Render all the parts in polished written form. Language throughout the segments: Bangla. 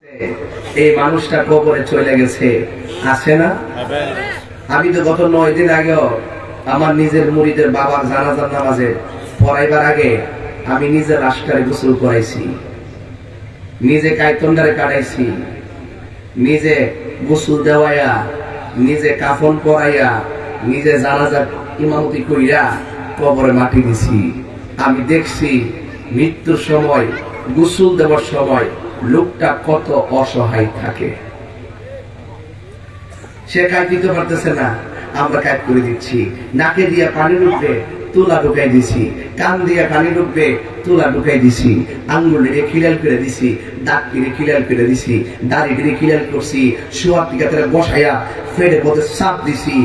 এই মানুষটা কবরে চলে গেছে, আছে না? আমি তো গত 9 দিন আগেও আমার নিজের মুরিদের বাবার জানাজার নামাজে পড়াইবার আগে আমি নিজের লাশটারে গোসল করাইছি, নিজে কায়তন্ডারে কাটাইছি, নিজে গোসল দেওয়াইয়া, নিজে কাফন পরাইয়া, নিজে জানাজার ইমামতি কইরা কবরে মাটি দিছি। আমি দেখছি মৃত্যুর সময়, গোসল দেওয়ার সময় লোকটা কত অসহায় থাকে। সে কাজ দিতে পারতেছে না, আমরা কাজ করে দিচ্ছি। নাকে দিয়া পানি ঢুকবে, তুলা ঢুকাই দিছি, কান দিয়া পানি ঢুকবে, তুলা ঢুকাই দিছি, আঙ্গুল দিয়ে খিলাল করে দিছি, দাঁত দিয়ে খিলাল করে দিছি, দাড়ি দিয়ে খিলাল করছি, শোয়ার টিকা বসাইয়া ফেরে পথে চাপ দিছি,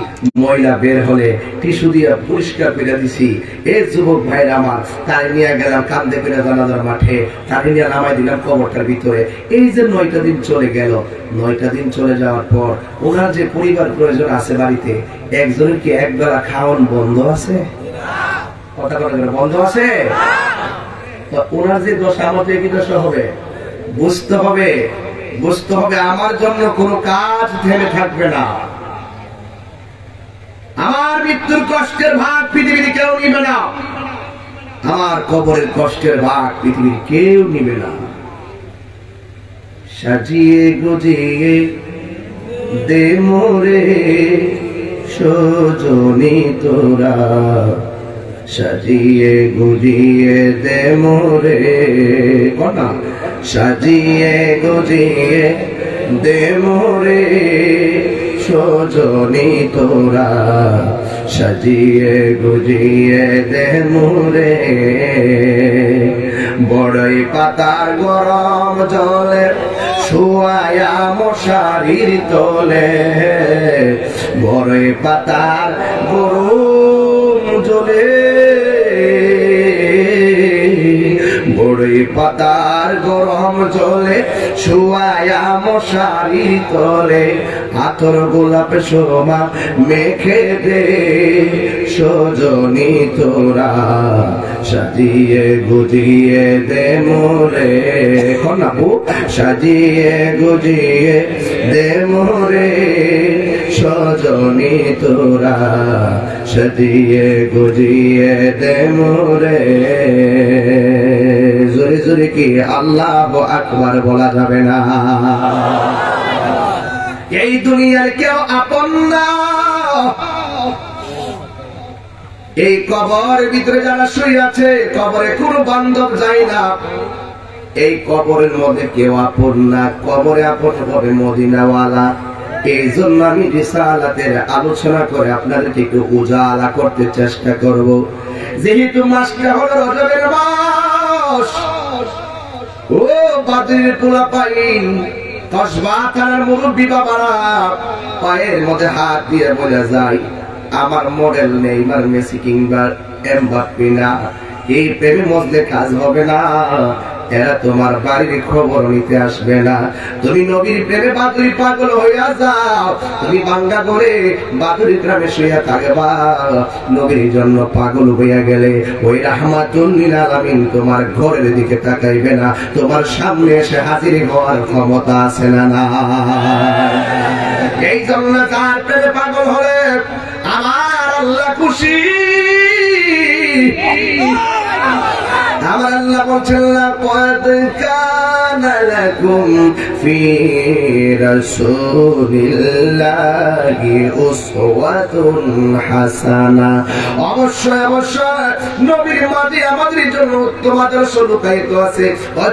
ময়লা বের হলে টিস্যু দিয়ে পরিষ্কার করে দিছি। এই যুবক ভাইয়ের আমার, তাই নিয়ে গেলাম কান্দে করে জানাজার মাঠে, তাকে নিয়ে নামাই দিলাম কবরটার ভিতরে। এই যে 9টা দিন চলে গেল, 9টা দিন চলে যাওয়ার পর ওনার যে পরিবার প্রয়োজন আছে বাড়িতে, একজনের কি একবেলা খাওয়ান বন্ধ আছে? কথা বন্ধ আছে? ওনার যে দশা আমাদের কি দশা হবে? বুঝতে হবে, বুঝতে হবে আমার জন্য কোনো কাজ থেমে থাকবে না। আমার মৃত্যুর কষ্টের ভাগ পৃথিবীর কেউ নিবে না, আমার কবরের কষ্টের ভাগ পৃথিবীর কেউ নিবে না। সাজিয়ে গুজিয়ে দে মোরে সজনী তোরা, সাজিয়ে গুজিয়ে দে মোরে, কনা সাজিয়ে গুজিয়ে দে মোরে সজনী তোরা, সাজিয়ে গুজিয়ে দে মোরে। বড়ই পাতার গরম জলে শুয়ায়া মশারির তলে, বড়ই পাতার গরম জলে, বড়ই পাতার গরম জলে শুয়ায়া মশারির তলে, আতর গোলাপ শোভা মেখে দে সজনী তোরা, সাজিয়ে গুজিয়ে দে মোরে, কনাবু সাজিয়ে গুজিয়ে দে মোরে সজনী তোরা, সাজিয়ে গুজিয়ে দে মোরে। জোরে জোরে কি আল্লাহু আকবার বলা যাবে না? এই দুনিয়ার কেউ আপন না, এই কবর ভিতরে যারা শুয়ে আছে, কবরে কোনো বান্ধব যায় না। এই কবরের মধ্যে কেউ আপন না, কবরে আপন হবে মদিনাওয়ালা। এই জন্য আমি রিসালাতের আলোচনা করে আপনাদেরকে একটু উজালা করতে চেষ্টা করব। যেহেতু মাসটা হলো রজবের মাস, ও বাদরির পোলা পাইন কসবা থানার মুরব্বী বাবারা পায়ের মধ্যে হাত দিয়ে বলে যায়, আমার মডেল নেইমার, মেসি কিংবা এমবাপ্পে না, এই প্রেমে মজলে কাজ হবে না, এরা তোমার বাড়ির খবর নিতে আসবে না। তুমি নবীর প্রেমে বাদুরি পাগল হইয়া যাও, তুমি বাঙ্গা করে বাদুরি গ্রামে শুইয়া থাকবা, নবীর জন্য পাগল হইয়া গেলে ওই রাহমাতুল লিল আলামিন তোমার ঘরের দিকে তাকাইবে না, তোমার সামনে এসে হাজির হওয়ার ক্ষমতা আছে না? না। এই জন্য তার প্রেমে পাগল হলে আমার আল্লাহ খুশি। আমার আল্লাহ বলছেন, লাকাদ কানা লাকুম ফি রাসূলিল্লাহি উসওয়াতুন হাসানা। অবশ্যই অবশ্যই নবীর মাঝে আমাদের জন্য উত্তম আদর্শ লুকায়িত আছে।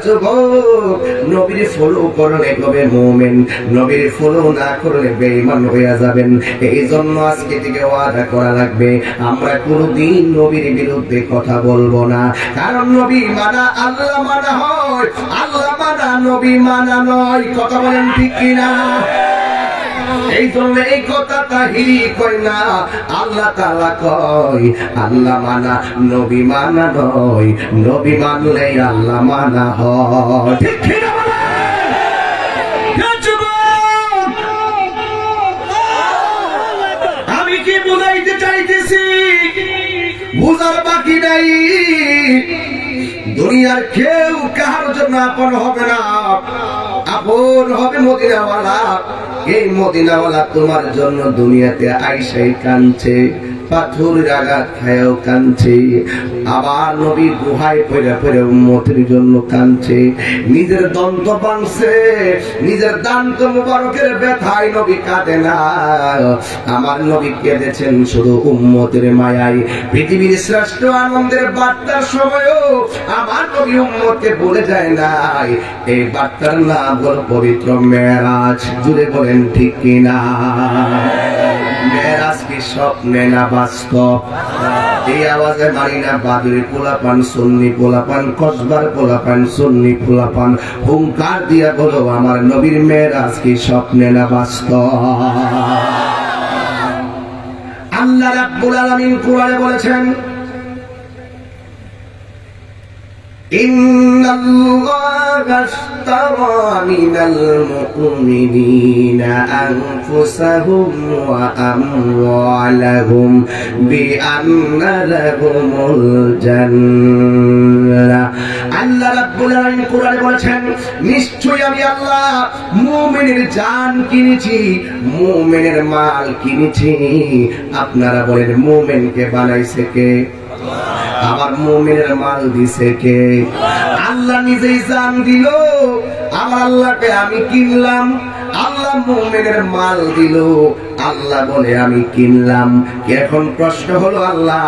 যুবক, নবীর ফলো করলে হবে মুমিন, নবীর ফলো না করলে বেঈমান হয়ে যাবেন। এই জন্য আজকে থেকে ওয়াদা করা লাগবে, আমরা কোনোদিন নবীর বিরুদ্ধে কথা বলবো না। কারণ নবী মানা আল্লাহ মানা হয়, আল্লাহ মানা নবী মানা নয়। কথা বলেন ঠিক কিনা? এই জন্য এই কথাটা হিরি কই না, আল্লাহ তাআলা কয় আল্লাহ মানা নবী মানা নয়, নবী মানলে আল্লাহ মানা হয়। ঠিক কিনা বলেন? আমি কি বুঝাইতে চাইতেছি? বুঝার বাকি নাই। দুনিয়ার কেউ কাহার জন্য আপন হবে না। আপন হবে মদিনাওয়ালা। এই মদিনাওয়ালা তোমার জন্য দুনিয়াতে আইসাই কাঁদছে, পাথরের আঘাত খায়ও কাঁদছে, আবার নবী গুহায় পড়ে পড়ে উম্মতের জন্য কাঁদছে, নিজের দন্ত ভাঙছে, নিজের দান্ত মুবারকের ব্যথায় নবী কাঁদে না। আমার নবী কেঁদেছেন শুধু উম্মতের মায়ায়। পৃথিবীর শ্রেষ্ঠ আনন্দের বার্তার সময়ও আমার নবী উম্মতকে বলে যায় নাই। এই বার্তার নাম হল পবিত্র মেরাজ। জুড়ে বলেন ঠিক কিনা? মেরাজ কি স্বপ্নে না বাস্তব? এই আওয়াজে মানি না বাদুরি পোলাপান, সুন্নি পোলাপান, কসবার পোলাপান, সুন্নি পোলাপান হুঙ্কার দিয়া বলো আমার নবীর মেরাজ কি স্বপ্নে না বাস্তব? আল্লাহ রাব্বুল আলামিন কুরআনে বলেছেন, ইন্নাল্লাহা আশতারা মিনাল মুমিনিনা আনফুসাহুম ওয়া আমওয়ালাহুম বিআন্না লাহুমুল জান্নাহ। আল্লাহ রাব্বুল আলামিন কুরআনে বলেছেন, নিশ্চয়ই আমি আল্লাহ মুমিনের জান কিনেছি, মুমিনের মাল কিনেছি। আপনারা বলেন মুমিনকে বানাইছে কে? আবার মুমিনের মাল দিছে কে? আল্লাহ নিজেই জান দিল। আমার আল্লাহকে আমি কিনলাম, আল্লাহ মুমিনের মাল দিল, আল্লাহ বলে আমি কিনলাম। এখন প্রশ্ন হলো, আল্লাহ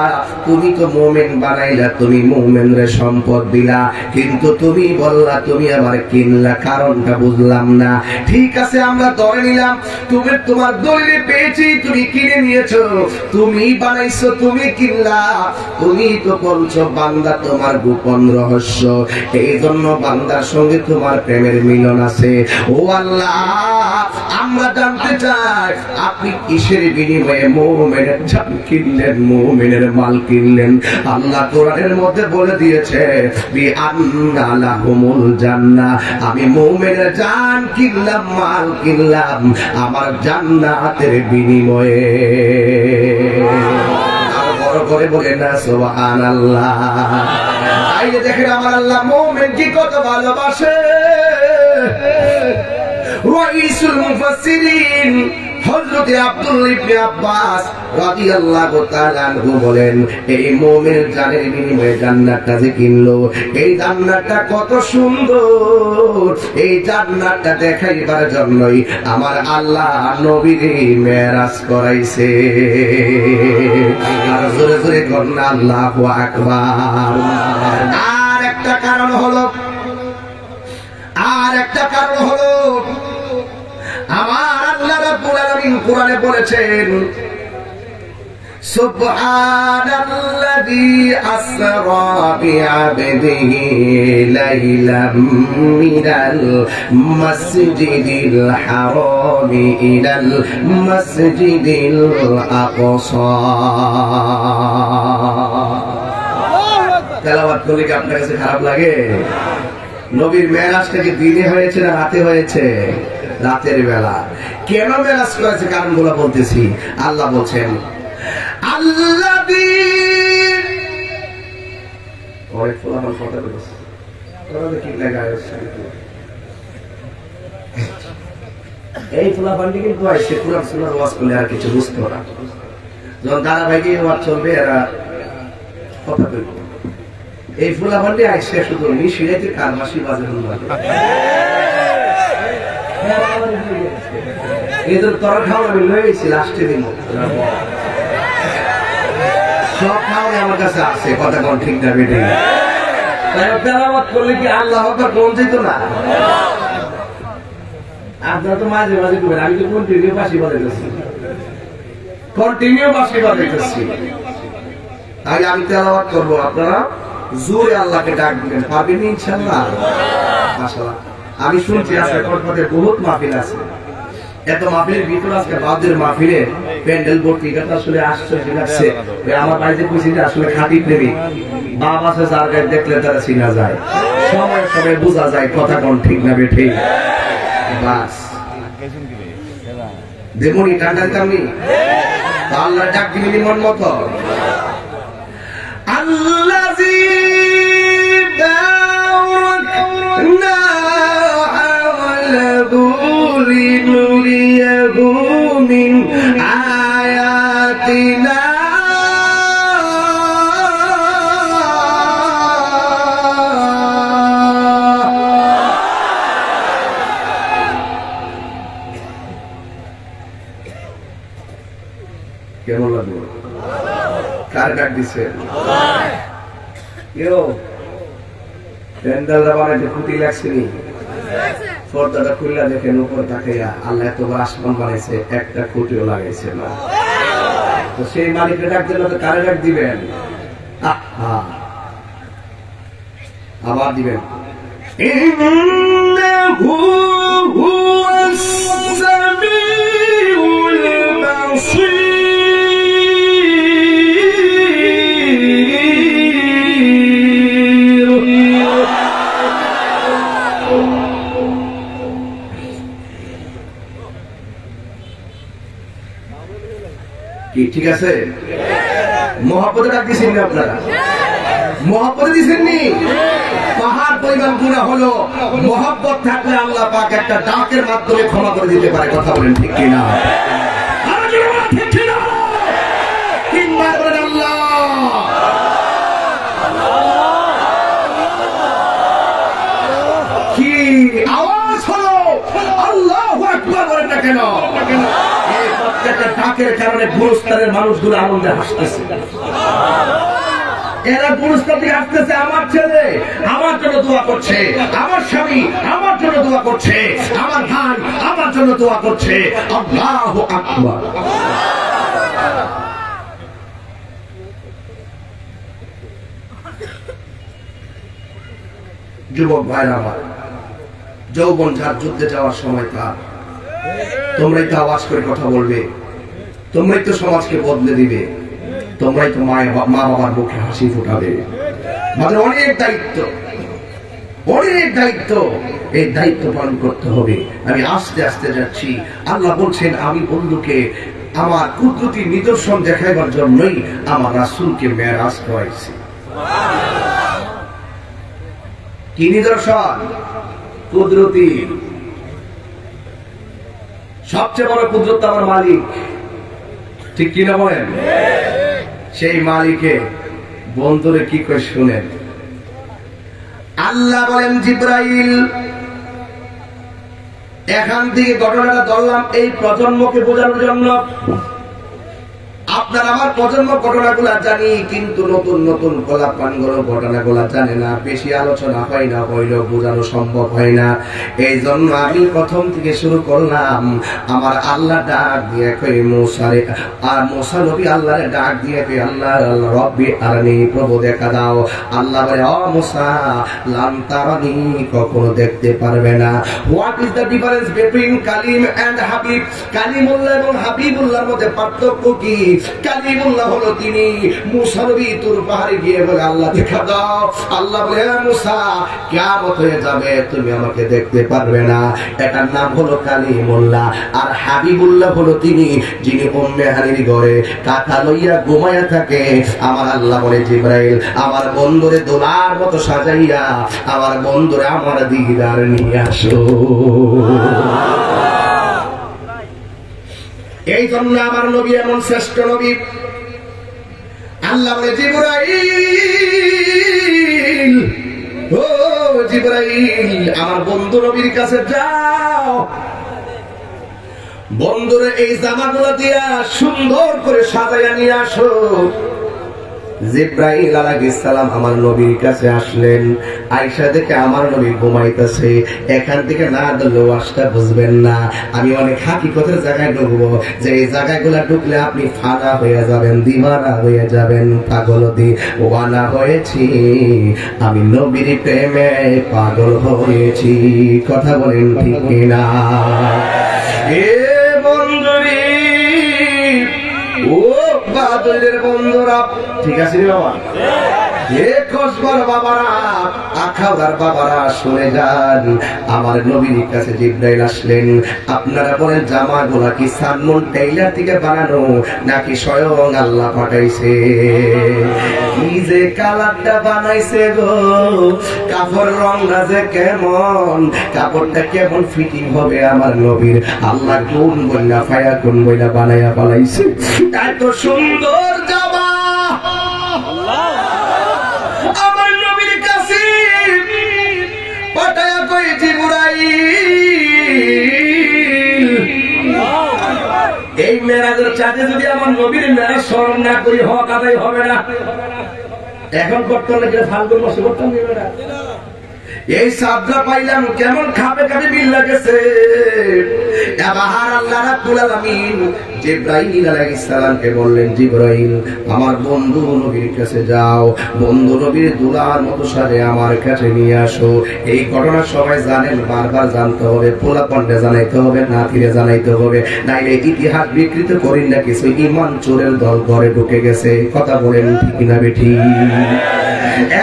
তুমি তো মুমিন বানাইলা, তুমি মুমিনরে সম্পদ দিলা, কিন্তু তুমি বললা তুমি আমার কিনলা, কারণটা বুঝলাম না। ঠিক আছে আমরা ধরে নিলাম তুমি তোমার দলিলে পেয়েছি, তুমি কিনে নিয়েছো, তুমি বানাইছো, তুমি কিনলা। তুমি তো বলছো বান্দা তোমার গোপন রহস্য, এই জন্য বান্দার সঙ্গে তোমার প্রেমের মিলন আছে। ও আল্লাহ, আমরা জানতে চাই আপনি কিসের বিনিময়ে মুমিনের জান কিনলেন, মুমিনের মাল কিনলেন? আল্লাহ কোরআনের মধ্যে বলে দিয়েছে, বিআন্না লাহুমুল জান্নাহ, আমি মুমিনের জান কিনলাম, মাল কিনলাম আমার জান্নাতের বিনিময়ে। আর বড় করে বলে না সুবহানাল্লাহ। তাইলে দেখেন আমার আল্লাহ মুমিনকে কত ভালোবাসে। রাইসুল মুফাসসিরিন হযরত আব্দুল্লাহ ইবনে আব্বাস রাদিয়াল্লাহু তাআলা আনহু বলেন, এই মুমিনের জানের বিনিময়ে জান্নাতটা যে কিনলো, এই জান্নাতটা কত সুন্দর, এই জান্নাতটা দেখাইবার জন্যই আমার আল্লাহ নবীকে মেরাজ করাইছে। আর জোরে জোরে কন্যা আল্লাহু আকবার। আর একটা কারণ হলো, আমার আল্লাহ রাব্বুল আলামিন কোরআনে বলেছেন, সুবহানাল্লাযী আসরা বিআবদিহি লাইলাম মিনাল মাসজিদিল হারামি ইলাল মাসজিদিল আকসা। তেলাওয়াত করলে কি আপনার কাছে খারাপ লাগে? নবীর মেরাজটা কি দিনে হয়েছে না রাতে হয়েছে? রাতের বেলা। কেন মেরাজ করেছে কারণগুলো বলতেছি। আল্লাহ বলছেন, এই ফুলাফানটি কিন্তু আসছে কোরআন সুন্নাহর ওয়াজ করলে আর কিছু বুঝতো না। যখন ধারাবাহিক ওয়াজ চলবে এরা কথা বলবে। এই ফুলাফানটি আসছে শুধু নিশিরাতে কারমাসি বাজে এদের তরা খাওয়া আমি লয়েছি লাস্টে দিন সব খাওয়া আমার কাছে আছে, কথা কোন ঠিক না বেটে তেলাওয়াত করলে কি আল্লাহ কোন যেত না? আপনারা তো মাঝে মাঝে করবেন, আমি তো কন্টিনিউ বাসি বাজাইতেছি, তাই আমি তেলাওয়াত করবো, আপনারা জোরে আল্লাহকে ডাক দিবেন, পাবেন ইনশাআল্লাহ। মাশাআল্লাহ, আমি শুনছি আজকে কলকাতায় বহুত মাহফিল আছে, এত মাহফিলের ভিতরে আজকে বাদের মাহফিলে প্যান্ডেল ভর্তি, এটা আসলে আশ্চর্য লাগছে। আমার বাড়িতে কইছি যে আসলে খাঁটি প্রেমিক বাপ আছে যার গায়ে দেখলে তারা চিনা যায়, সময় সময় বোঝা যায় কথা কোন ঠিক না বেঠে। বাস দেমনি টান্ডার কামি আল্লাহ ডাক দিবি মন মতো। আল্লাযী বারাকনা কেমন লাগলো? কার ডাক দিচ্ছেন? কেউ প্যান্ডেলটা বানাইতে খুঁটি লাগছেনি, পর্দাটা খুললা দেখেন উপর তাকাইয়া আল্লাহ এত বড় আসমান বানাইছে, একটা খুঁটিও লাগাইছে না। তো সেই মালিকের ডাক দিলে তো কারে ডাক দিবেন? আবার দিবেন কি? ঠিক আছে, মহব্বতে ডাক দিয়েছেন না আপনারা? মহব্বতে দিয়েছেননি? পাহাড় পরিমাণ গুনাহ হলো, মহব্বত থাকলে আল্লাহ পাক একটা ডাকের মাধ্যমে ক্ষমা করে দিতে পারে। কথা বলেন ঠিক কিনা? তিনবার বলেন আল্লাহ। কি আওয়াজ হলো? আল্লাহু আকবার বলেন না কেন? এই প্রত্যেকটা ডাকের কারণে গুরুস্থানের মানুষগুলো আনন্দে হাসতেছে। এরা পুরস্কার দিয়ে আসতেছে, আমার ছেলে আমার জন্য দোয়া করছে, আমার স্বামী আমার জন্য দোয়া করছে, আমার ভাই আমার জন্য দোয়া করছে। আল্লাহু আকবার। যুবক ভাইরা আমার, যৌবন যার যুদ্ধে যাওয়ার সময় তার, তোমরাই তো আওয়াজ করে কথা বলবে, তোমরাই তো সমাজকে বদলে দিবে, তোমরাই তো মা বাবার মুখে হাসি ফুটাবে। আমাদের অনেক দায়িত্ব, অনেক দায়িত্ব, এই দায়িত্ব পালন করতে হবে। আমি আস্তে আস্তে যাচ্ছি। আল্লাহ বলছেন, আমি বন্ধুকে আমার কুদরতি নিদর্শন দেখাইবার জন্যই আমার রাসূলকে মেরাজ করাইছি। কি নিদর্শন? কুদরতি। সবচেয়ে বড় কুদরত আমার মালিক, ঠিক কিনা বলেন? সেই মালিকে বন্ধুরে কি করে শুনেন? আল্লাহ বলেন, জিবরাইল এখান থেকে ঘটনাটা ধরলাম এই প্রজন্মকে বোঝানোর জন্য। আপনার আমার প্রজন্ম ঘটনাগুলা জানি, কিন্তু নতুন নতুন গোলাপানগুলো ঘটনাগুলা জানে না, বেশি আলোচনা হয় না, হইলেও বোঝানো সম্ভব হয় না। এই জন্য আমি প্রথম থেকে শুরু করলাম। আমার আল্লাহ ডাক দিয়ে কই মুসারে, আর মুসা নবী আল্লাহরে ডাক দিয়ে কই, আল্লাহ রব্বি আরনি, প্রভু দেখা দাও। আল্লাহ বলে, ও মুসা লাম তারানি, কখনো দেখতে পারবে না। What is the difference between Kalim and Habib? Kalimullah এবং হাবিবুল্লাহর মধ্যে পার্থক্য কি? কালিমুল্লাহ হলো তিনি। মুসা নবী তুর পাহাড়ে গিয়ে বলে, আল্লাহ দেখা দাও। আল্লাহ বলে, মুসা কিয়ামত হয়ে যাবে, তুমি আমাকে দেখতে পারবে না। এটার নাম হলো কালিমুল্লাহ। আর হাবিবুল্লাহ হলো তিনি, যিনি উম্মে হানির ঘরে কাঁথা লইয়া ঘুমায়া থাকে। আমার আল্লাহ বলে, জিবরাইল আমার বন্ধুরে দোলার মতো সাজাইয়া আমার বন্ধুরে আমার দিদার নিয়ে আসো। এই জন্য আমার নবী এমন শ্রেষ্ঠ নবী। আল্লাহ বলে, জিবরাইল, ও জিবরাইল আমার বন্ধু নবীর কাছে যাও, বন্ধুরে এই জামাগুলো দিয়া সুন্দর করে সাজাইয়া নিয়ে আসো। জিবরাইল আলাইহিস সালাম আমার নবীর কাছে আসলেন। আয়েশা দেখে আমার নবী ঘুমাইতেছে। এখান থেকে না ধরলে ওয়াজটা বুঝবেন না। আমি অনেক হাকিকতের জায়গায় ঢুকবো, যে এই জায়গাগুলা ঢুকলে আপনি ফানা হয়ে যাবেন, দিওয়ানা হয়ে যাবেন। পাগল দিওয়ানা হয়েছি, আমি নবীর প্রেমে পাগল হয়েছি। কথা বলেন ঠিক কিনা? এ বন্ধুরি, ও বাদলের বন্ধুরা, ঠিক আছে রে বাবা? এ কসবার বাবারা, আখাউড়ার বাবারা, শুনে যান। আমার নবীর কাছে জিবরাইল আসলেন। আপনারা বলেন, জামাগুলা কি সালমন টেইলার থেকে বানানো নাকি স্বয়ং আল্লাহ পাঠাইছে? কি যে কালারটা বানাইছে গো, কাপড় রংটা যে কেমন, কাপড়টা কেমন ফিটিং হবে আমার নবীর, আল্লাহ কোন বইলা ফায়া কোন বইলা বানাইয়া পালাইছে। এত সুন্দর জামা আমার নবীর কাছে পাঠায়া কই, জিবরাইল এই মেরাজ মেরাজের চাঁদে যদি আমার নবীর মেরাজ স্মরণ না করি হক আদায় হবে না। এখন করতে হলে ফাল্গুন মাসে করতাম না। এই সাবরা পাইলাম কেমন খাবে খাবে বিল লাগেছে। এবার আল্লাহ রাব্বুল আলামিন জিবরাইল আলাইহিস সালামকে বললেন, জিবরাইল আমার বন্ধু নবীর কাছে যাও, বন্ধু নবীর দুলার মতো সাজে আমার কাছে নিয়ে আসো। এই ঘটনা সবাই জানেন, বারবার জানতে হবে, পোলাপানকে জানাইতে হবে, নাতিরে জানাইতে হবে, নাইলে ইতিহাস বিকৃত করেন না কিছু ইমান চোরের দল ঘরে ঢুকে গেছে। কথা বলেন ঠিক না বেঠি?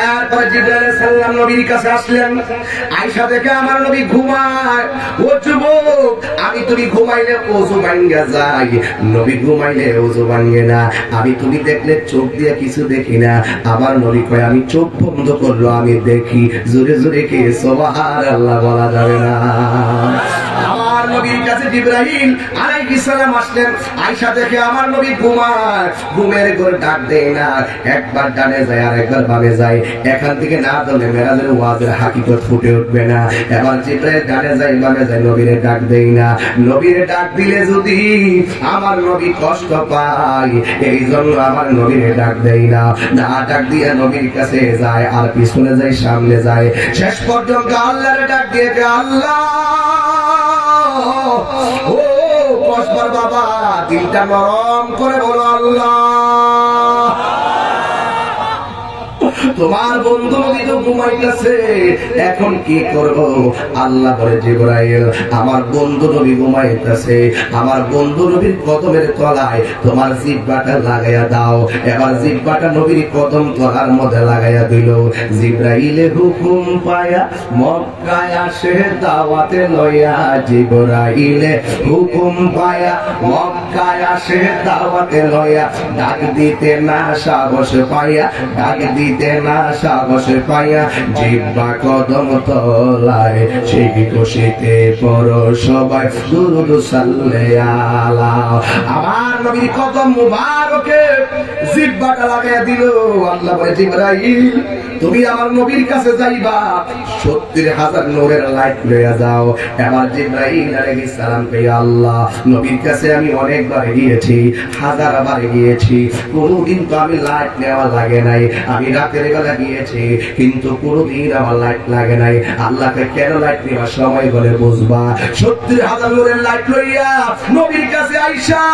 এরপর জিবরাইল আলাইহিস সালাম নবীর কাছে আসলেন। আয়েশা দেখে আমার নবী ঘুমায়। ও যুবক, আমি তুমি ঘুমাইলে ওযু ভাঙ্গা যায়, নবী ঘুমাইলে ওযু ভাঙ্গে না। আমি তুমি দেখলে চোখ দিয়ে কিছু দেখি না। আমার নবী কয় আমি চোখ বন্ধ করলো আমি দেখি। জোরে জোরে কে সুবহানাল্লাহ বলা যাবে না। আমার নবীর কাছে জিবরাইল আলাইহিস সালাম আসলেন। আয়েশা দেখে আমার নবী ঘুমায়, ঘুমের ঘরে ডাক দেয় না, একবার ডানে যায় আর একবার বামে যায়। এখান থেকে না দলে মেরাজের ওয়াজের হাকিকত ফুটে উঠবে না। এবার জিবরাইল ডানে যায় বামে যায়, নবীরে ডাক দেয় না। নবীরে ডাক দিলে যদি আমার নবী কষ্ট পায়, এই জন্য আমার নবীরে ডাক দেয় না। না ডাক দিয়ে নবীর কাছে যায় আর পিছনে যায় সামনে যায়। শেষ পর্যন্ত আল্লাহরে ডাক দিয়ে, আল্লাহ ও কসবার বাবা, দিলটা নরম করে বলো আল্লাহ, তোমার বন্ধু নবী তো ঘুমাইতেছে, এখন কি করব? আল্লাহ বলে, জিবরাইল আমার বন্ধু নবী ঘুমাইতেছে, আমার বন্ধু নবীর কদমের তলায় তোমার জিহ্বাটা লাগাইয়া দাও। এবার জিহ্বাটা নবীর কদম তলার মধ্যে লাগাইয়া দিল। জিবরাইলে হুকুম পায়া মক্কায় আসে দাওয়াতে লইয়া, জিবরাইলে হুকুম পায়া মক্কায় আসে দাওয়াতে লইয়া, ডাক দিতে না সাহস পাইয়া, ডাক দিতে না সাহস পাইয়া, জিহ্বা কদম তলায় সেই খুশিতে পড়ো সবাই দুরূদ সাল্লাল্লাহু আলাইহি। আমার নবীর কদম মুবারকে জিহ্বাটা লাগাইয়া দিল। আল্লাহ বলে, জিবরাইল তুমি আমার নবীর কাছে যাইবা, 70,000 নূরের লাইট লইয়া যাও। এবার জিবরাইল আলাইহিস সালামকে, আল্লাহ নবীর কাছে আমি অনেকবার গিয়েছি, 1000 বার গিয়েছি, কোনদিন তো আমি লাইট নেওয়া লাগে নাই। আমি রাতের বেলা গিয়েছি কিন্তু কোনদিন আমার লাইট লাগে নাই। আল্লাহকে কেন লাইট নেওয়ার সময় বলে বুঝবা। 70,000 নূরের লাইট লইয়া নবীর কাছে আইসা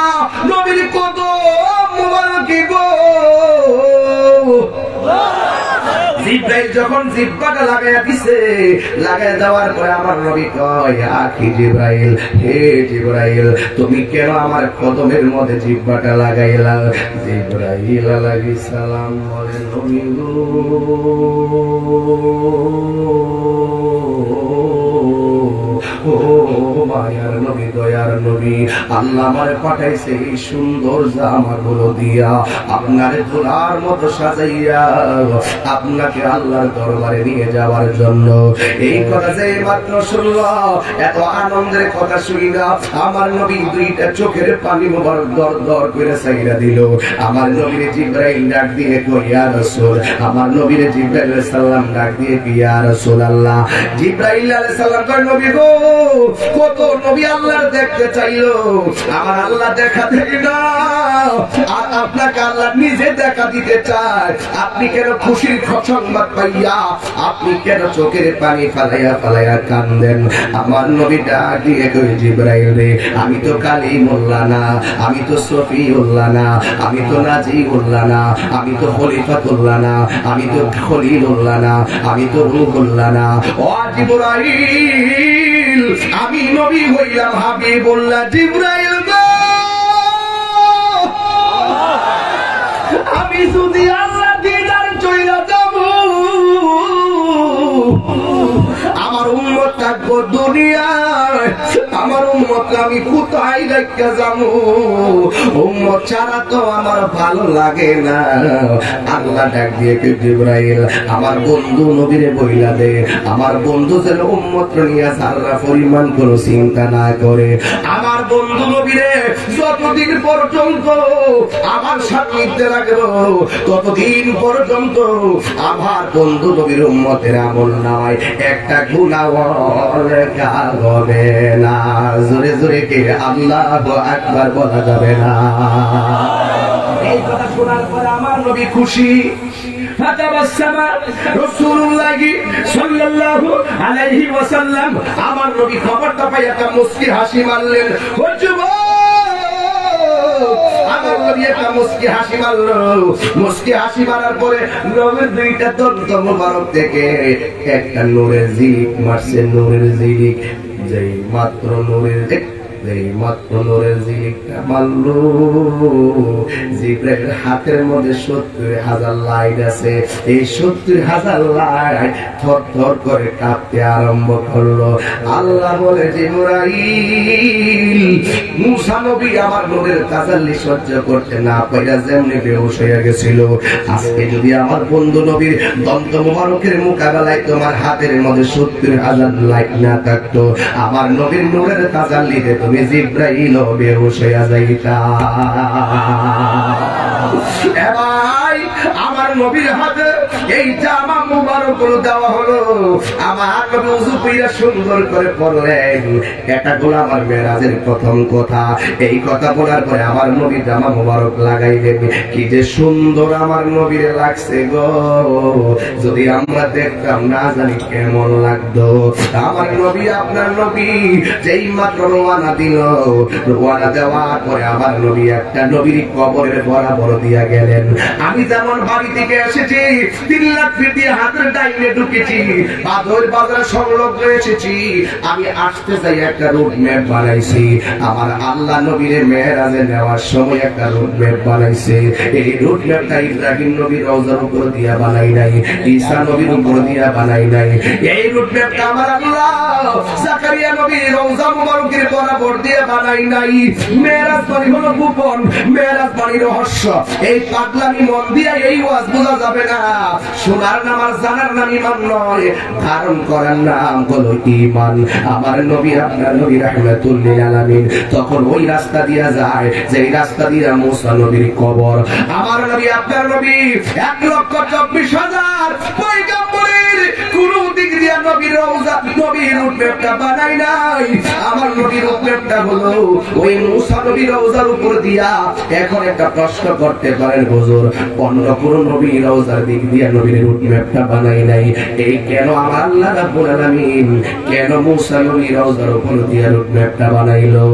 নবীর কদম মুবারকে গো জিবরাইল যখন জিহ্বাটা লাগাইয়া দিছে, লাগাইয়া দেওয়ার পরে আমার নবী কয়, আখি জিবরাইল, হে জিবরাইল তুমি কেন আমার কদমের মধ্যে জিহ্বাটা লাগাইলা? জিবরাইল আলাইহিস সালাম বলে, নবী গো ও মায়ার নবী, দয়ার নবী, আল্লাহ আমারে পাঠাইছে এই সুন্দর জামাগুলো দিয়া, আপনার ধুলার মতো সাজাইয়া আপনাকে আল্লাহর দরবারে নিয়ে যাওয়ার জন্য। এই কথা যে মাত্র শুনল, এত আনন্দের কথা শুনি না, আমার নবী দুইটা চোখের পানি মোবারক দর দর করে চাইরা দিল। আমার নবীর জিবরাইল ডাক দিয়ে কই, ইয়া রাসূল, আমার নবীর জিবরাইল আলাইহিস সালাম ডাক দিয়ে কি, ইয়া রাসূলুল্লাহ। জিবরাইল আলাইহিস সালাম কয়, নবী গো কত নবী আল্লাহর দেখতে চাইলো, আমার আল্লাহ দেখা দেখি না, আর আপনাকে আল্লাহ নিজে দেখা দিতে চায়। আপনি কেন খুশির সংবাদ পাইয়া আপনি কেন চোখের পানি ফালাইয়া ফালাইয়া কান্দেন? আমার নবী ডাক দিয়ে কই, জিবরাইল রে, আমি তো কালিমুল্লাহ না, আমি তো সফিউল্লাহ না, আমি তো নাজিউল্লাহ না, আমি তো খলিফাতুল্লাহ না, আমি তো খলিলুল্লাহ না, আমি তো রূহুল্লাহ না। ও জিবরাইল, আমি নবী হইলাম হাবিবুল্লাহ। জিবরাইল গো, আমি যদি আল্লাহ দিদার চইলা যাব, আমার উম্মত থাকবো দুনিয়ায়, আমার উম্মত আমি কোথায় রেখে যাবো? উম্মত ছাড়া তো আমার ভালো লাগে না। আল্লাহ ডাক দিয়ে কে, জিবরাইল আমার বন্ধু নবীরে বইলা দে, আমার বন্ধু যেন উম্মত নিয়ে সারা পরিমাণ কোনো চিন্তা না করে। আমার বন্ধু নবীরে যতদিন পর্যন্ত আমার সান্নিধ্যে রাখবো, ততদিন পর্যন্ত আমার বন্ধু নবীর উম্মতের আমল নামায় একটা গুনাহ হবে না। জোরে জোরে কে আল্লাহু আকবার বলা যাবে না। এই কথা শোনার পরে আমার নবী খুশি। আমার নবী খবরটা পাই একটা মুস্কি হাসি মারলেন। আমার নবী একটা মুস্কি হাসি মারল। মুস্কি হাসি মারার পরে নবীর দুইটা দন্ত মোবারক থেকে একটা নূরের ঝিলিক মারছে। নূরের ঝিলিক যেই মাত্র নূরের জিলিকটা মারল, জিব্রাইলের হাতের মধ্যে 70,000 লাইট আছে। এই 70,000 লাইট থর থর করে কাঁপতে আরম্ভ করলো। আল্লাহ বলে, জিবরাইল, মুসা নবী আমার নূরের তাজাল্লি সহ্য করতে না পাইরা যেমনি বেহুশ হয়ে গেছিল, আজকে যদি আমার বন্ধু নবীর দন্ত মোবারকের মোকাবেলায় তোমার হাতের মধ্যে 70,000 লাইট না থাকতো, আমার নবীর নূরের তাজাল্লিতে তুমি জিব্রাইল বেহুশ হয়ে যাইতা। ভাই, আমার নবীর হাতে এই জামা মুবারক দেওয়া হলো। আমার নবী ওযু কইরা সুন্দর করে পড়লেন। এটা হলো আমার মেরাজের প্রথম কথা। এই কথা বলার পরে আমার নবী জামা মুবারক লাগাইলেন। কি যে সুন্দর আমার নবীর লাগছে গো, যদি আমরা দেখতাম না জানি কেমন লাগতো। আমার নবী, আপনার নবী যেই মাত্র রওনা দিল, রওনা দেওয়ার পরে আমার নবী একটা নবীর কবরের বরাবর দিয়া গেলেন। আমি যেমন বাড়ি থেকে এসেছি 3 লাখ ফিট দিয়ে হাতের ডাইনে ঢুকেছি, বাদর বাজারে সংলগ্ন এসেছি, আমি আসতে চাই একটা রুট ম্যাপ বানাইছি। আমার আল্লাহ নবীর মেরাজে নেওয়ার সময় একটা রুট ম্যাপ বানাইছে। এই রুট ম্যাপটা ইব্রাহিম নবীর রওজার উপর দিয়া বানাই নাই, ঈসা নবীর উপর দিয়া বানাই নাই। এই রুট ম্যাপটা আমার আল্লাহ জাকারিয়া নবীর রওজা মুবারকের বরাবর দিয়ে বানাই নাই। মেরাজ মানে হলো গোপন, মেরাজ মানে রহস্য। এই পাগলামি মন দিয়ে এই ওয়াজ বোঝা যাবে না। শোনার নাম আর জানার নাম ঈমান নয়, ধারণ করার নাম হলো ঈমান। আমার নবী, আপনার নবী রাহমাতুল লিল আলামিন তখন ওই রাস্তা দিয়া যায় যেই রাস্তা দিয়া মুসা নবীর কবর। আমার নবী, আপনার নবী 1,24,000 পয়গম্বরের কোন দিক দিয়া নবীর রওজা, নবীর রুট ম্যাপটা বানাই নাই। আমার নবীর রুট ম্যাপটা হলো ওই মুসা নবীর রওজার উপর দিয়া। এখন একটা প্রশ্ন করতে পারেন, হুজুর, অন্য কোন নবীর রওজার দিক দিয়া নবীর রুট ম্যাপটা বানাই নাই, এই কেন আমার আল্লাহ রাব্বুল আলামিন কেন মুসা নবীর রওজার উপর দিয়া রুট ম্যাপটা বানাইলো?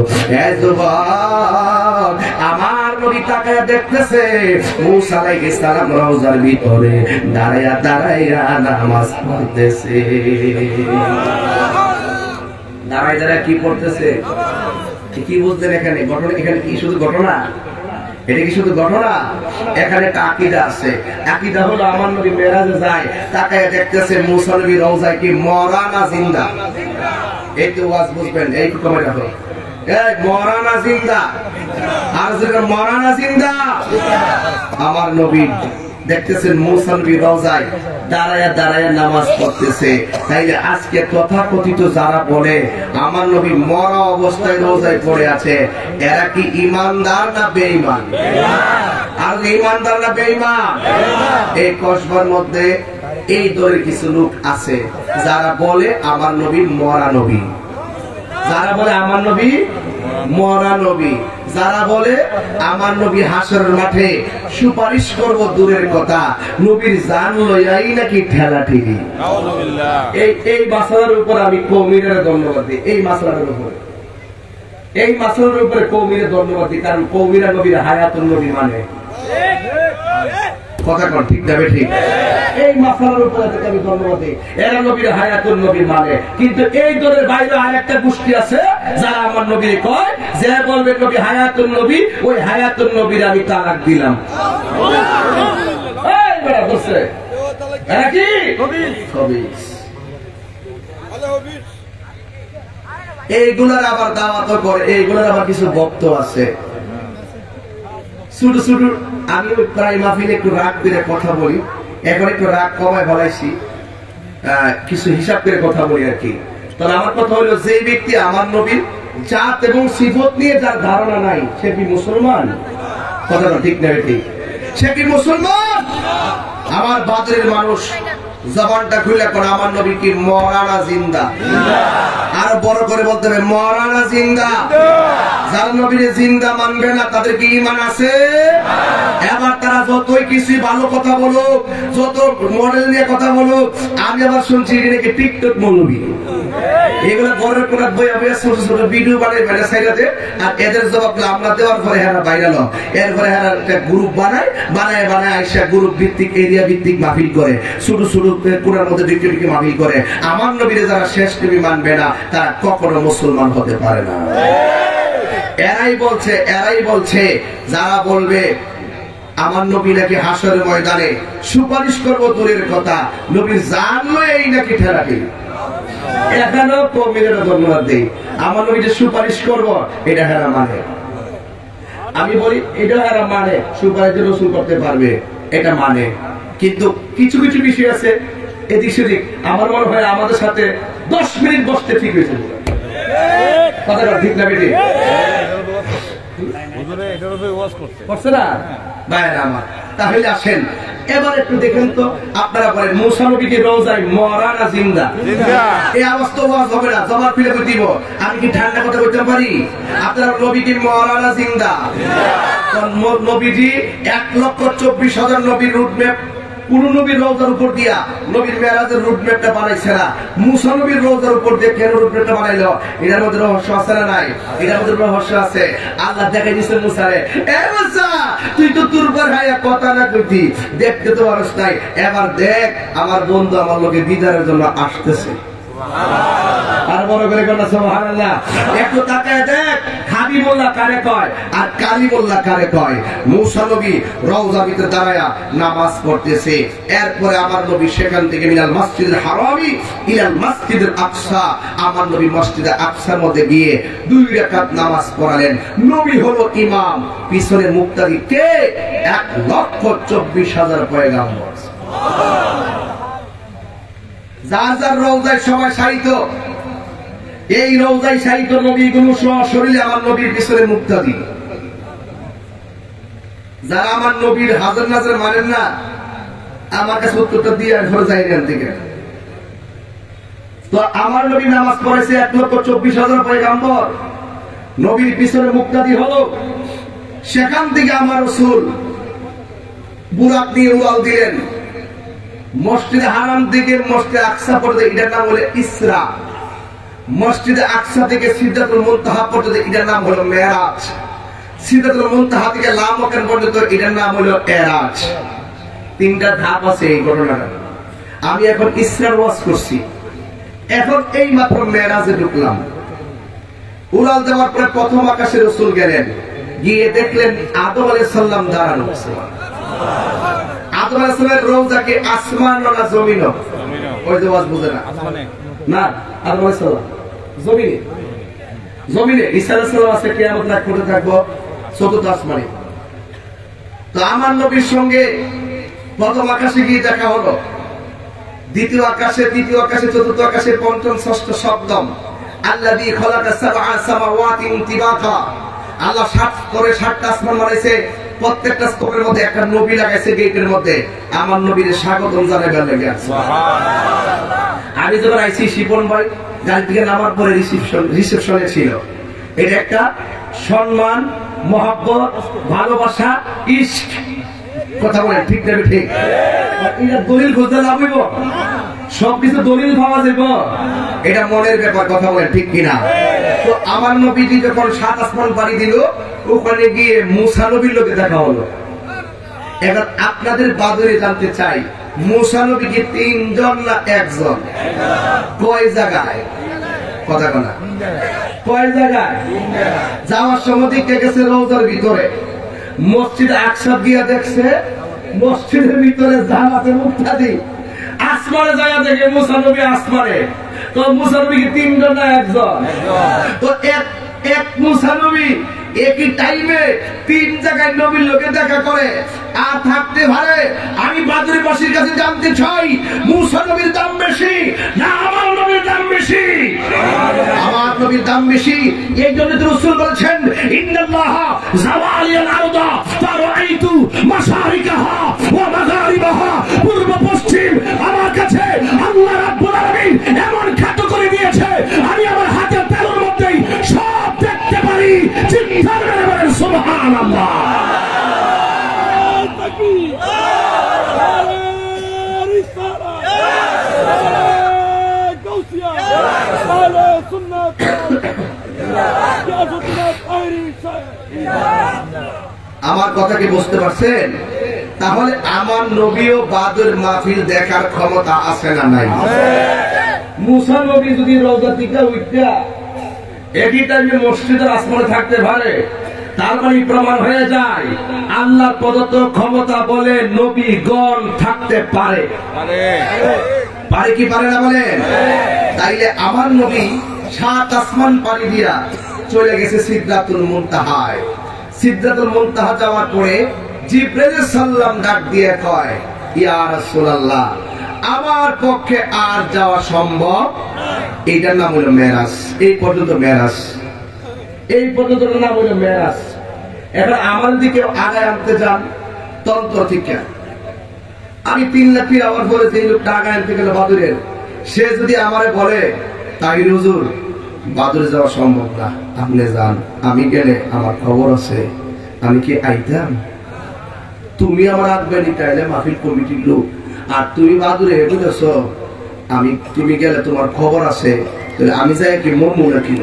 এই যুবক, আমার নবী তাকায়া দেখতেছে মুসা আলাইহিস সালাম রওজার ভিতরে দাঁড়ায়া দাঁড়ায়া নামাজ পড়তেছে। দাঁড়ায় দাঁড়ায় কি পড়তেছে? কি বুঝলেন এখানে? ঘটনা এখানে কি শুধু ঘটনা? এটা কি শুধু ঘটনা? এখানে একটা আকীদা আছে। আকীদা হলো আমার নবী মেরাজে যায়, তাকায় দেখতেছে মুসা নবীর রওজায় কি মরা না জিন্দা। এই তো ওয়াজ বুঝবেন, এই কমে রাখো, এই মরা না জিন্দা, আর যেটা মরা না জিন্দা। আমার নবী দেখতেছেন মুসা নবীর রওজায় দাঁড়ায়া দাঁড়ায়া নামাজ পড়তেছে। তাইলে আজকে তথাকথিত যারা বলে আমার নবী মরা অবস্থায় রওজায় পড়ে আছে, এরা কি ঈমানদার না বেঈমান? আর ঈমানদার না বেঈমান? এই কসবার মধ্যে এই দলের কিছু লোক আছে যারা বলে আমার নবী মরা নবী, যারা বলে আমার নবী মরা নবী, যারা বলে আমার নবী হাসরের মাঠে সুপারিশ করব দূরের কথা, নবীর জান লইয়াই নাকি ঠেলা ঠেলি। এই মাসলার উপর আমি কওমিরা ধন্যবাদ দিই। এই মাসলার উপরে কওমিরা ধন্যবাদ দিই, কারণ কওমিরা নবীর হায়াতুন নবী মানে কথা কোন ঠিক যাবে? ঠিক। এই মাসলার উপরে আমি ধন্যবাদ দিই, এরা নবীর হায়াতুন নবী মানে। কিন্তু এই দলের বাইরে আরেকটা গোষ্ঠী আছে যারা আমার নবীর কয়, যে বলবে নবী হায়াতুন নবী, ওই হায়াতুন নবীর আমি তালাক দিলাম। এই বড় বসে এরা কি হবিস, এইগুলার আবার দাওয়াত করে, এইগুলার আবার কিছু ভক্ত আছে ছোট ছোট। আমি প্রায় মাহফিলে একটু রাগ করে কথা বলি, এখন একটু রাগ কমায় বলাইছি, কিছু হিসাব করে কথা বলি আর কি। তাহলে আমার কথা হলো, যে ব্যক্তি আমার নবীর জাত এবং সিফত নিয়ে যার ধারণা নাই, সে কি মুসলমান? কথাটা ঠিক না? ঠিক। সে কি মুসলমান? আমার বাজারের মানুষ জবানটা খুলে কোন আমার নবী কি মরানা জিন্দা? আর বড় করে বলতে হবে মরানা জিন্দা। যারা নবীর জিন্দা মানবে না তাদের কি ঈমান আছে? এবার তারা যতই কিছু ভালো কথা বলুক, যত মডেল নিয়ে কথা বলুক, আমি আবার শুনছি নাকি টিকটক মৌলবী, এগুলো বড় কোন বইয়া বইয়া ছোট ছোট ভিডিও বানাই সাইডাতে, আর এদের জবাব আমরা দেওয়ার পরে হেরা ভাইরাল হয়। এরপরে হেরা একটা গ্রুপ বানায় আইসা গ্রুপ ভিত্তিক এরিয়া ভিত্তিক মাহফিল করে, ছোট ছোট কোরআন মধ্যে ডিকে ডিকে মাহফিল করে। আমার নবীরে যারা শেষ নবী মানবে না তারা কখনো মুসলমান হতে পারে না। এরাই বলছে যারা বলবে আমার নবী নাকি হাসরের ময়দানে সুপারিশ করবো দূরের কথা, নবীর জানলো এই নাকি ঠেলাঠেলি। এখানেও কমিদের ধন্যবাদ দিই, আমার নবী যে সুপারিশ করবো এটা হেরা মানে। আমি বলি এটা হেরা মানে সুপারিশ রসুল করতে পারবে, এটা মানে। কিন্তু কিছু কিছু বিষয় আছে এদিক সেদিক, আমার মনে হয় আমাদের সাথে 10 মিনিট বসতে ঠিক হয়েছে। কথাটা ঠিক না বেটি? তাহলে আসেন এবার একটু দেখেন তো আপনারা বলেন মুসা নবীকে রওজায় মরা না জিন্দা? এই অবস্থা ওয়াজ হবে না, জবাব ফিরে দিব। আমি কি ঠান্ডা কথা বলতে পারি? আপনারা নবীকে মরা না জিন্দা? নবীজি 1,24,000 নবীর রুটম্যাপ কোন নবীর রওজার উপর দিয়া নবীর মেরাজের রুটম্যাপটা বানাইছে না, মুসা নবীর রওজার উপর দিয়ে কেন রুটম্যাপটা বানাইলো? এটার মধ্যে রহস্য আছে না নাই? এটার মধ্যে রহস্য আছে। আল্লাহ দেখাই দিচ্ছে মুসারে, এ মুসা তুই তো তোর পর হায়া কথা না কইতি, দেখতে তো পারস নাই, এবার দেখ আমার বন্ধু আমার লোকে দিদারের জন্য আসতেছে। আর বড় করে কথা সুবহানাল্লাহ। একটু তাকায় দেখ হাবিবুল্লাহ কারে কয় আর কালিমুল্লাহ কারে কয়। মুসা নবী রওজা ভিতরে দাঁড়ায়া নামাজ পড়তেছে, এরপরে আমার নবী সেখান থেকে মিনাল মসজিদুল হারামি ইলাল মসজিদুল আকসা, আমার নবী মসজিদে আকসার মধ্যে গিয়ে 2 রাকাত নামাজ পড়ালেন। নবী হলো ইমাম, পিছনে মুক্তাদি কে? 1,24,000 পয়গাম্বর। যার যার রওজায় সবাই শায়িত, এই রওজায় শায়িত নবীগুলো শরীরে আমার নবীর পিছনে মুক্তাদি। যারা আমার নবীর হাজার নাজার মানেন না, আমার কাছে উত্তরটা দিয়ে ঘরে যাই এখান থেকে। তো আমার নবী নামাজ পড়েছে 1,24,000 পয়গাম্বর, নবীর পিছনে মুক্তাদি হলো। সেখান থেকে আমার রাসূল বুরাক নিয়ে উড়াল দিলেন মসজিদে হারাম থেকে মসজিদে আকসা পর্যন্ত, এটার নাম হলো ইসরা। মসজিদে আকসা থেকে সিদরাতুল মুনতাহা পর্যন্ত, এটার নাম হলো মেরাজ। সিদরাতুল মুনতাহা থেকে লামাকান পর্যন্ত, এটার নাম হলো এরাজ। 3টা ধাপ আছে এই ঘটনাটা। আমি এখন ইসরার ওয়াজ করছি, এখন এই মাত্র মেরাজে ঢুকলাম। উড়াল দেওয়ার পরে প্রথম আকাশে রাসূল গেলেন, গিয়ে দেখলেন আদম আলাইহিস সালাম দাঁড়ানো। আদম আলাইহিস সালামের রওজা কি আসমান না জমিন? ওই যে ওয়াজ বুঝে না, না আদম আলাইহিস সালাম জমিনে, জমিনে। ঈসা আলাইহিস সালাম আছে কিয়ামত না করে থাকবো 4th আসমানে। তো আমার নবীর সঙ্গে প্রথম আকাশে গিয়ে দেখা হলো, দ্বিতীয় আকাশে, তৃতীয় আকাশে, চতুর্থ আকাশে, পঞ্চম, ষষ্ঠ, সপ্তম। আল্লাযী খালাকা সাবআ সামাওয়াতিন তিবাকা, আল্লাহ 7টা আসমান বানাইছে, প্রত্যেকটা স্তরের মধ্যে একটা নবী লাগাইছে গেটের মধ্যে, আমার নবীর স্বাগতম জানাবার লাগে। আমি যখন আইসি শিপন ভাই গাড়ি থেকে নামার পরে রিসেপশনে ছিল, এটা একটা সম্মান, মহব্বত, ভালোবাসা, ইশক। কথা বলেন ঠিক না? ঠিক। এটা দলিল খুঁজতে লাভ হইব? সবকিছু দলিল পাওয়া যাব? এটা মনের ব্যাপার। কথা বলেন ঠিক কিনা? তো আমার নবীজি যখন 7 আসমান পাড়ি দিল, ওখানে গিয়ে মুসা নবীর লোকে দেখা হলো। এখন আপনাদের বাদরে জানতে চাই, মুসা নবী কি 3 জন না 1 জন? কয় জায়গায়? কথা বলা কয় জায়গায়? যাওয়ার সময় দিকে গেছে রওজার ভিতরে, মসজিদে আকসা গিয়া দেখছে মসজিদের ভিতরে জান্নাতের মুক্তাদি, আসমানে যায় দেখে মুসা নবী আসমানে। তো মুসা নবী কি 3 জন না 1 জন? তো এক মুসা নবী একই টাইমে 3 জায়গায় নবীর লোকে দেখা করে আর থাকতে পারে। আমি বাদুরীবাসীর কাছে জানতে চাই, মুসা নবীর দাম বেশি না আমার নবীর দাম বেশি? আমার নবীর দাম বেশি। এই জন্য তো রাসূল বলেছেন, ইন্নাল্লাহা যাওয়ালিয়াল আরদা ফারাআইতু মাশারিকাহা ওয়া মাগারিবাহা, পূর্ব পশ্চিম আমার কাছে নাই চিৎকার করে বলেন সুবহানাল্লাহ। আমার কথা কি বুঝতে পারছেন? তাহলে আমার নবীও বাদুর মাহফিল দেখার ক্ষমতা আছে না নাই? মুসা নবী যদি রওজা থেকে উঠা একই টাইমে মসজিদের আসমানে থাকতে পারে, তার মানে প্রমাণ হয়ে যায় আল্লাহর প্রদত্ত ক্ষমতা বলে নবীগণ থাকতে পারে। পারে কি পারে না বলেন? তাইলে আমার নবী 7 আসমান পাড়ি দিয়া চলে গেছে সিদরাতুল মুনতাহায়। সিদরাতুল মুনতাহা যাওয়ার পরে জিবরাইল সাল্লাম ডাক দিয়ে কয়, ইয়া রাসূলুল্লাহ, আমার পক্ষে আর যাওয়া সম্ভব। এইটার নাম হলো মেরাজ। এই পর্যন্ত মেরাজ, এই পর্যন্ত নাম হলো মেরাজ। এবার আমার দিকে আগায় আনতে যান তন্ত্র থেকে। আমি 3 লাখ ফির আবার বলে যে লোকটা আগায় আনতে গেল বাদুরের, সে যদি আমারে বলে তাই হুজুর বাদুরে যাওয়া সম্ভব না, আপনি যান, আমি গেলে আমার খবর আছে, আমি কি আইতাম? তুমি আমার আসবেনি তাইলে মাহফিল কমিটির লোক, আর তুমি বাদুরে বুঝেছ, আমি তুমি গেলে তোমার খবর আছে, তাহলে আমি যাই কি মন রাখি?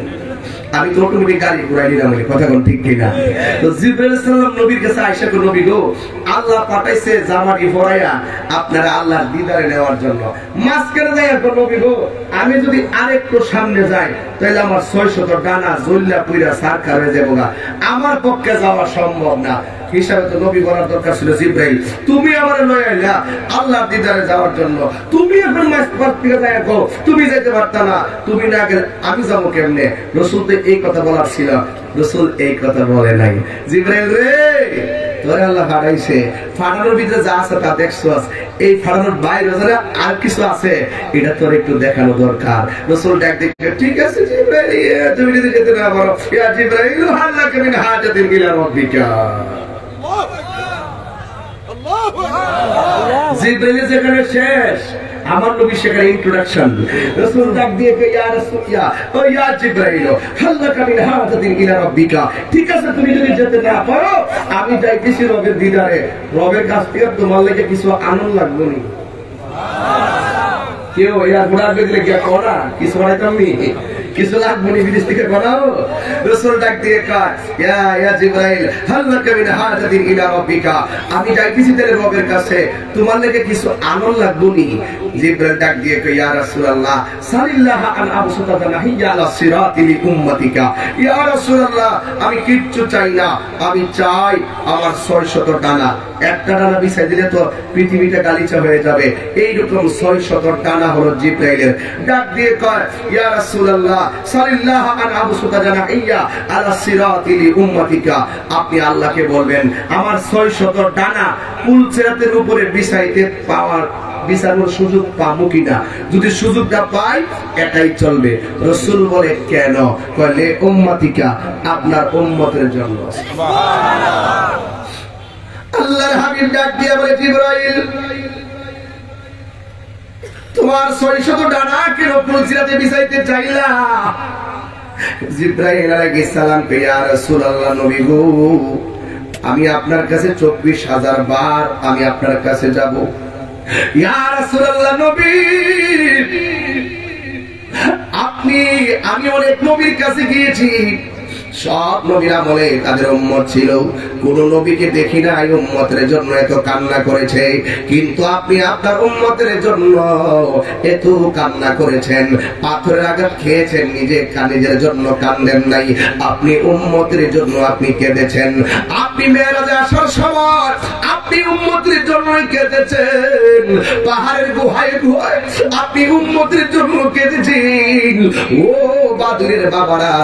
আমি তো অটোমেটিক গাড়ি ঘুরাই নিলাম, কথা কোন ঠিক কিনা? তো জিবরাইল সাল্লাম নবীর কাছে আয়েশা কো, নবী গো, আল্লাহ পাঠাইছে জামাটি পরাইয়া আপনারা আল্লাহর দিদারে নেওয়ার জন্য। মাঝখানে যাইয়া কো, নবী গো, আমি যদি আরেকটু সামনে যাই তাহলে আমার 600 ডানা জল্লা পুইরা সারকার হয়ে যাবো না, আমার পক্ষে যাওয়া সম্ভব না। হিসাবে তো নবী বলার দরকার ছিল, জিবরাইল তুমি আমার লয়ে আইলা আল্লাহর দিদারে যাওয়ার জন্য, তুমি এখন মাঝখান থেকে যাইয়া কো তুমি যাইতে পারতা না, তুমি না গেলে আমি যাবো কেমনে? রাসূল তো এই কথা বলার ছিল, রাসূল এই কথা বলে নাই। জিবরাইল রে, তোরে আল্লাহ ফাটাইছে, ফাটানোর ভিতরে যা আছে তা দেখছস, এই ফাটানোর বাইরে যারা আর কিছু আছে এটা তোর একটু দেখানো দরকার। রাসূল ডাক দিয়ে, ঠিক আছে জিবরাইল, তুমি যদি যেতে না পারো, ইয়া জিবরাইল হাল্লাকা মিন হাজাতিন ইলা রাব্বিকা। জিবরাইল যেখানে শেষ, আমার নবী সেখানে ইন্ট্রোডাকশন। রাসূল ডাক দিয়ে কে, ইয়া রাসূল, ইয়া জিবরাইল হাল্লাকা মিন হাজাতিন ইলা রাব্বিকা। ঠিক আছে, তুমি যদি যেতে না পারো, আমি যাইতেছি রবের দিদারে, রবের কাছ থেকে তোমার লাগে কিছু আনন্দ লাগবে নি? কেউ এরা ঘোড়া বেঁধে গিয়া করা কিছু বানাইতাম নি, কিছু লাগবে নি বিদেশ থেকে বানাও? রাসূল ডাক দিয়ে কয়, ইয়া জিবরাইল হাল্লাকা মিন হাজাতিন ইলা রাব্বিকা, আমি যাইতেছি তাহলে রবের কাছে, তোমার লাগে কিছু আনন্দ লাগবে নি? জিবরাইল ডাক দিয়ে কয়, ইয়া রাসূলুল্লাহ সাল্লাল্লাহ আন আবসুতা নাহিয়া আলা সিরাতি লি উম্মতিকা। ইয়া রাসূলুল্লাহ, আমি কিচ্ছু চাই না, আমি চাই আমার 600 ডানা, একটা ডানা বিছাই দিলে তো পৃথিবীটা গালিচা হয়ে যাবে, এইরকম 600 ডানা হলো জিবরাইলের। ডাক দিয়ে কয়, ইয়া রাসূলুল্লাহ সাল্লাল্লাহু আন আবসুতা নাহিয়া আলা সিরাতি লি উম্মতিকা, আপনি আল্লাহকে বলবেন আমার 600 ডানা পুলসিরাতের উপরে বিছাইতে পাওয়ার বিছানোর সুযোগ পাবো কিনা? যদি সুযোগটা পাই এটাই চলবে। রাসূল বলে, কেন? কইলে উম্মতিকা, আপনার উম্মতের জন্য। আল্লাহর হাবিব ডাক দিয়ে বলে, জিবরাইল তোমার 600 ডানা কেন পুলসিরাতে বিছাইতে চাইলা? জিবরাইল আলাইহিস সালাম কে, ইয়া রাসূলুল্লাহ, নবী গো, আমি আপনার কাছে 24,000 বার আমি আপনার কাছে যাব। ইয়া রাসূলুল্লাহ, নবী আপনি, আমি অনেক নবীর কাছে গিয়েছি, সব নবীরা বলে তাদের উম্মত ছিল, কোন নবীকে দেখি না এই উম্মতের জন্য এত কান্না করেছে, কিন্তু আপনি আপনার উম্মতের জন্য এত কান্না করেছেন, পাথরের আঘাত খেয়েছেন, নিজের জন্য কান্দেন নাই, আপনি উম্মতের জন্য আপনি কেঁদেছেন। আপনি মেরাজে আসার সময় আপনি উম্মতের জন্যই কেঁদেছেন, পাহাড়ের গুহায় গুহায় আপনি উম্মতের জন্য কেঁদেছেন। ও বাদুরের বাবারা,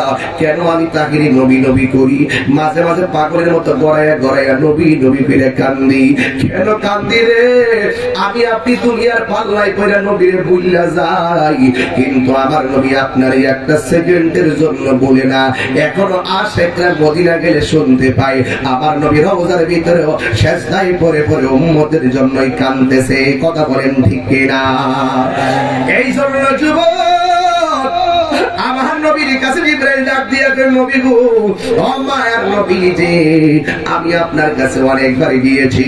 কেন আমি তাকে নবী নবী করি, মাঝে মাঝে পাগলের মতো গড়াইয়া গড়াইয়া নবী নবী ফিরে কান্দি? কেন কান্দি রে? আমি আপনি দুনিয়ার পাল্লায় পড়ে নবীর ভুইলা যাই, কিন্তু আমার নবী আপনার একটা সেকেন্ডের জন্য বলে না। এখনো আশিকরা মদিনা গেলে শুনতে পাই আমার নবী রওজার ভিতরে সেজদায় পড়ে পড়ে উম্মতের জন্যই কাঁদতেছে। কথা বলেন ঠিক কিনা? এই জন্য যুবক আমার নবীর কাছে জিবরাইল ডাক দিয়া কয় নবী গো ও মায়ার নবী যে আমি আপনার কাছে অনেকবার গিয়েছি